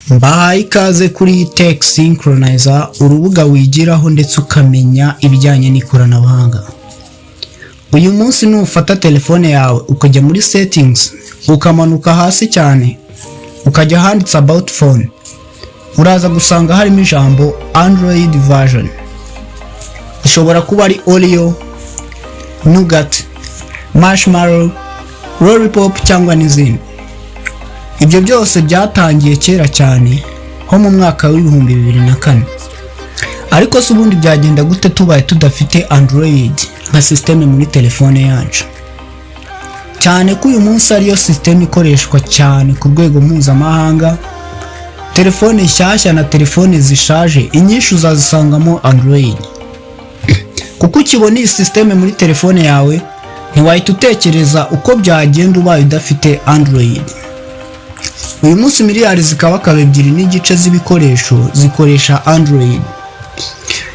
Mbahaye ikaze kuri Tech Synchronizer, urubuga wigiraho ndetse ukamenya ibijyanye n'ikoranabuhanga. Uyu munsi nufata telefone yawe ukajya muri settings, ukamanuka hasi cyane, ukajya handitse about phone, uraza gusanga harimo ijambo Android version. Ishobora kuba ari Oreo, Nougat, Marshmallow, Lollipop cyangwa n'izindi. Ibyo byose byatangiye kera cyane nko mu mwaka w'ibihumbi 2004. Ariko se ubundi byagenda gute tubaye tudafite Android nka system muri telefone yacu? Cyane ko uyu munsi ariyo system ikoreshwa cyane ku rwego mpuzamahanga. Telefone nshyashya na telefone zishaje inyinshi uzazisangamo Android. Kuko ukibona iyi system muri telefone yawe ntiwahita utekereza uko byagenda ubaye udafite Android. Uyu munsi miliyari zikaba 2.5 z'ibikoresho zikoresha Android.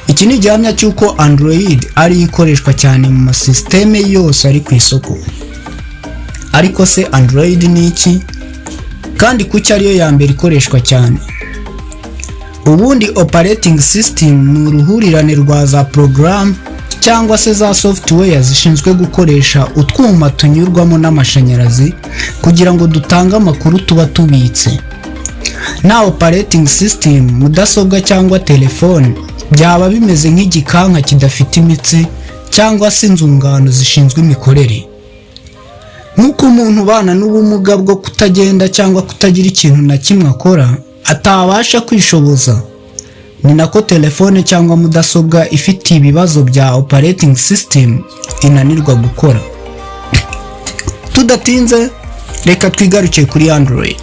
Iki ni gihamya cy'uko Android ari ikoreshwa cyane mu masysteme yose ari ku isoko. Ariko se Android ni iki? Kandi kuki ariyo ya mbere ikoreshwa cyane? Ubundi operating system ni uruhurirane rwa za program cyangwa se za software zishinzwe gukoresha utwuma tunyurwamo n'amashanyarazi kugira ngo dutange amakuru tuba tubitse. Na operating system, mudasobwa cyangwa telefone byaba bimeze nk'igikanka kidafite imitsi cyangwa se inzungano zishinzwe imikorere. Nk'uko umuntu ubana n'ubumuga bwo kutagenda cyangwa kutagira ikintu na kimwe akora atabasha kwishoboza, ni nako telefone cyangwa mudasobwa ifite ibibazo bya operating system inanirwa gukora. Tudatinze reka twigaruke kuri Android.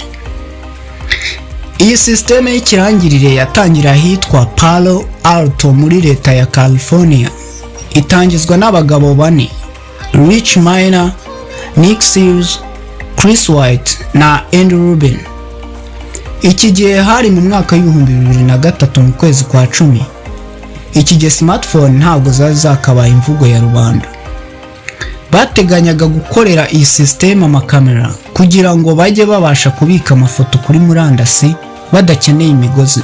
Iyi system y'ikirangirire yatangira ahitwa Palo Alto muri Leta ya California. Itangizwa n'abagabo bane: Rich Miner, Sears, Chris White na Andy Rubin. Iki gihe hari mu mwaka w'ibihumbi 2003 mu kwezi kwa cumi. Iki gihe smartphone ntabwo zari zakabaye imvugo ya rubanda. Bateganyaga gukorera iyi system amakamera kugirango bajye babasha kubika amafoto kuri murandasi badakeneye imigozi.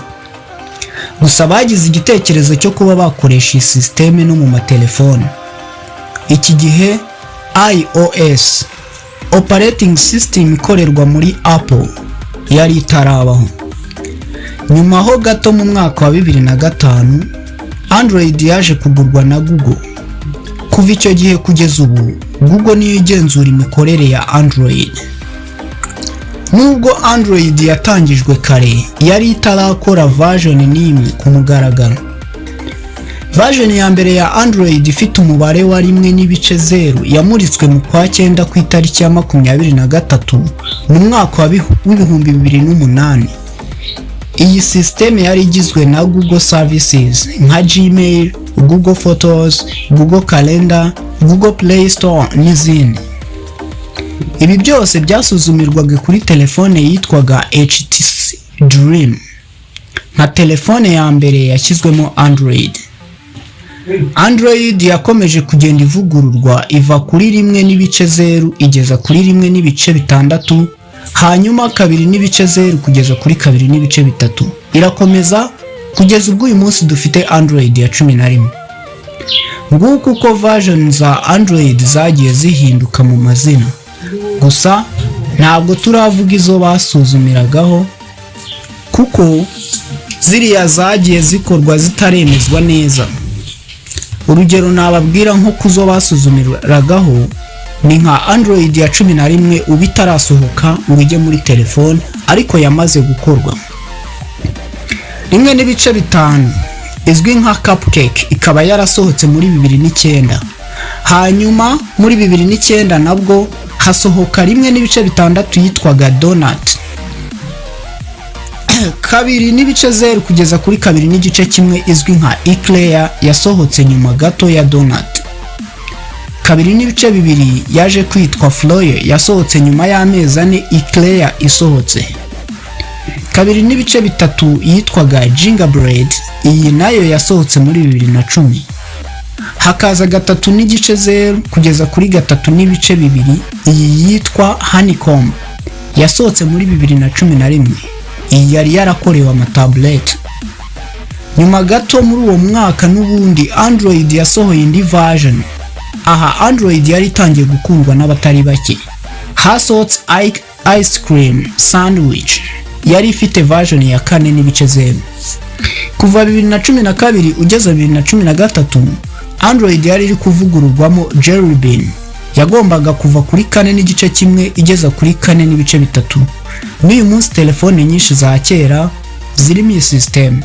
Gusa bagize igitekerezo cyo kuba bakoresha iyi system no mu matelefone. Iki gihe iOS operating system ikorerwa muri Apple yari itarabaho. Nyuma ho gato mu mwaka wa 2005 Android yaje kugurwa na Google. Kuva icyo gihe kugeza ubu Google niyo igenzura imikorere ya Android. Nubwo Android yatangijwe kare yari itarakora version n'imwe ku mugaragaro. Version ya mbere ya Android ifite umubare wa 1.0 yamuritswe mu kwa 9 ku itariki ya 23 mu mwaka wa 2008. Iyi system yari igizwe na Google Services nka Gmail, Google Photos, Google Calendar, Google Play Store n'izindi. Ibi byose byasuzumirwaga kuri telefone yitwaga HTC Dream, nka telefone ya mbere yashyizwemo Android. Android yakomeje kugenda ivugururwa iva kuri 1.0 igeza kuri 1.6, hanyuma 2.0 kugeza kuri 2.3. Irakomeza kugeza ubwo uyu munsi dufite Android ya 11. Nguko uko version za Android zagiye zihinduka mu mazina. Gusa ntabwo turavuga izo basuzumiragaho kuko ziriya zagiye zikorwa zitaremezwa neza. Urugero nababwira nko kuzo basuzumiragaho ni nka Android ya 11 ubitarasohoka ngo ijye muri telefone ariko yamaze gukorwa. 1.5 izwi nka Cupcake ikaba yarasohotse muri 2009. Hanyuma muri 2009 nabwo hasohoka 1.6 yitwaga Donut. 2.0 kugeza kuri 2.1 izwi nka Eclair yasohotse nyuma gato ya Donut. 2.2 yaje kwitwa Floyer yasohotse nyuma y'amezi 4 Eclair isohotse. 2.3 yitwaga Gingerbread, iyi nayo yasohotse muri 2010. Hakaza 3.0 kugeza kuri 3.2 iyi yitwa Honeycomb yasohotse muri 2011. iyi yari yarakorewe amatablet. Nyuma gato muri uwo mwaka n'ubundi Android yasohoye indi version. Aha Android yari itangiye gukundwa n'abatari bake. Hasohotse ice cream sandwich yari ifite version ya 4.0. Kuva 2012 ugeza 2013 Android yari iri kuvugururwamo Jelly Bean yagombaga kuva kuri 4.1 igeza kuri 4.3. N'uyu munsi telefone nyinshi za kera zirimo iyi system.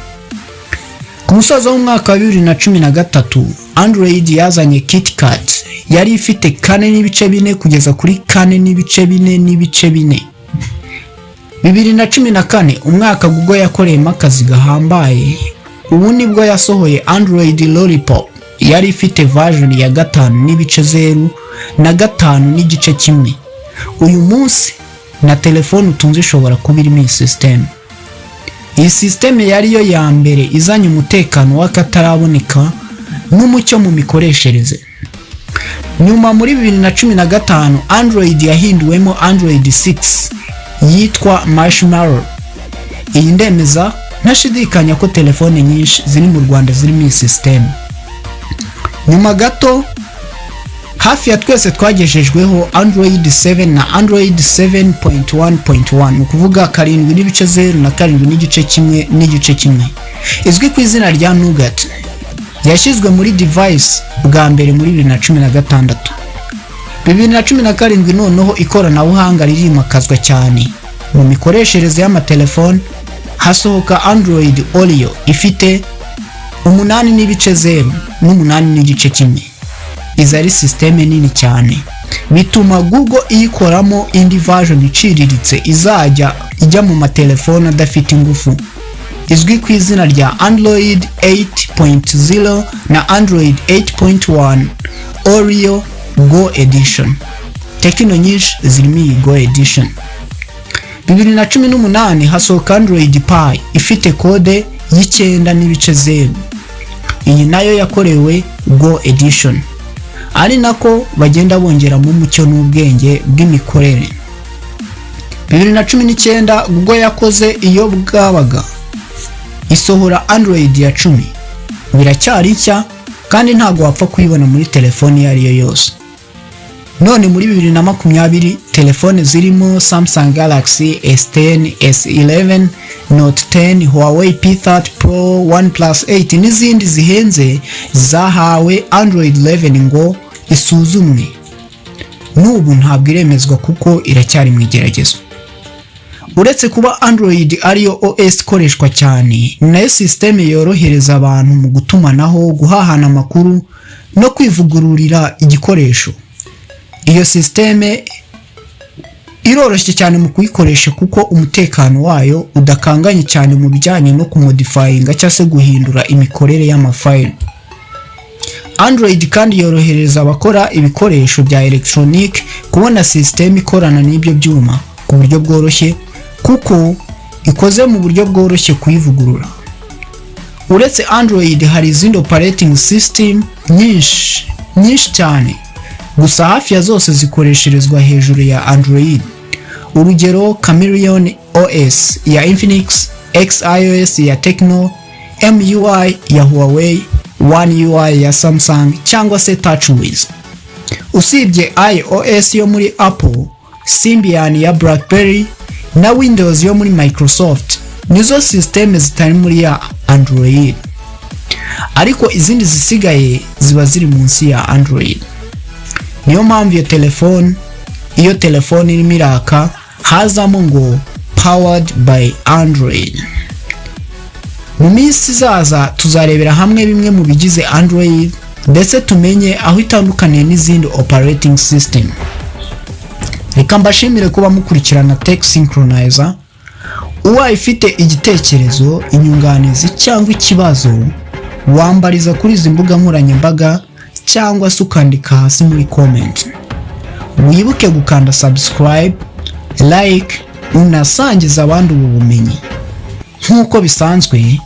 Ku musozo w'umwaka wa 2013 Android yazanye KitKat yari ifite 4.4 kugeza kuri 4.4. 2014 umwaka Google yakoreyemo akazi gahambaye. Ubu nibwo yasohoye Android Lollipop yari ifite version ya 5.0 na 5.1. Uyu munsi na telefone utunze ishobora kuba irimo iyi system. Iyi system yari yo ya mbere izanye umutekano w'akataraboneka n'umucyo mu mikoreshereze. Nyuma muri 2015 Android yahinduwemo Android 6 yitwa Marshmallow. Iyi ndemeza ntashidikanya ko telefone nyinshi ziri mu Rwanda zirimo iyi system. Nyuma gato hafi ya twese twagejejweho Android 7 na Android 7.1.1 ukuvuga 7.0 na 7.1. Izwi ku izina rya Nougat. Yashyizwe muri device bwa mbere muri 2016. 2017 noneho ikoranabuhanga ririmakazwa cyane mu mikoreshereze y'amatelefone. Hasohoka Android Oreo ifite 8.0 n'8.1. Izari system nini cyane bituma Google iyikoramo indi version iciriritse izajya ijya mu matelefone adafite ingufu, izwi ku izina rya Android 8.0 na Android 8.1 Oreo Go Edition. Tekino nyinshi zirimo iyi Go Edition. 2018 hasohoka Android Pie ifite kode y'9.0. Iyi nayo yakorewe Go Edition. Ari nako bagenda bongeramo umucyo n'ubwenge bw'imikorere. 2019 Google yakoze iyo bwabaga isohora Android ya 10. Biracyari nshya kandi ntago wapfa kuyibona muri telefone yari yo yose. None muri 2020 telefone zirimo Samsung Galaxy S10, S11, Note 10, Huawei P30 Pro, OnePlus 8 n'izindi zihenze zahawe Android 11 ngo isuzumwe. N'ubu ntabwo iremezwa kuko iracyari mu igeragezo. Uretse kuba Android ariyo OS ikoreshwa cyane, nayo system yorohereza abantu mu gutumanaho, guhahana amakuru no kwivugururira igikoresho. Iyo system iroroshye cyane mu kuyikoresha kuko umutekano wayo udakanganye cyane mu bijyanye no kumodifyinga cyangwa se guhindura imikorere y'amafile. Android kandi yorohereza abakora ibikoresho bya electronic kubona system ikorana n'ibyo byuma ku buryo bworoshye kuko ikoze mu buryo bworoshye kuyivugurura. Uretse Android hari izindi operating system nyinshi cyane, gusa hafi ya zose zikoresherezwa hejuru ya Android. Urugero Chameleon OS ya Infinix, XOS ya Tecno, MUI ya Huawei, One UI ya Samsung cyangwa se TouchWiz. Usibye iOS yo muri Apple, Symbian ya BlackBerry na Windows yo muri Microsoft nizo system zitari muri ya Android. Ariko izindi zisigaye ziba ziri munsi ya Android. Niyo mpamvu iyo telefone irimo iraka hazamo ngo powered by Android. Mu minsi izaza tuzarebera hamwe bimwe mu bigize Android ndetse tumenye aho itandukaniye n'izindi operating system. Reka mbashimire kuba mukurikirana Tech Synchronizer. Uwa ifite igitekerezo, inyunganizi cyangwa ikibazo wambariza kuri izi mbuga nkoranyambaga cyangwa se ukandika hasi muri comment. Wibuke gukanda subscribe, like, unasangiza abandi ubu bumenyi. Nk'uko bisanzwe,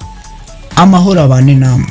amahoro abane namwe.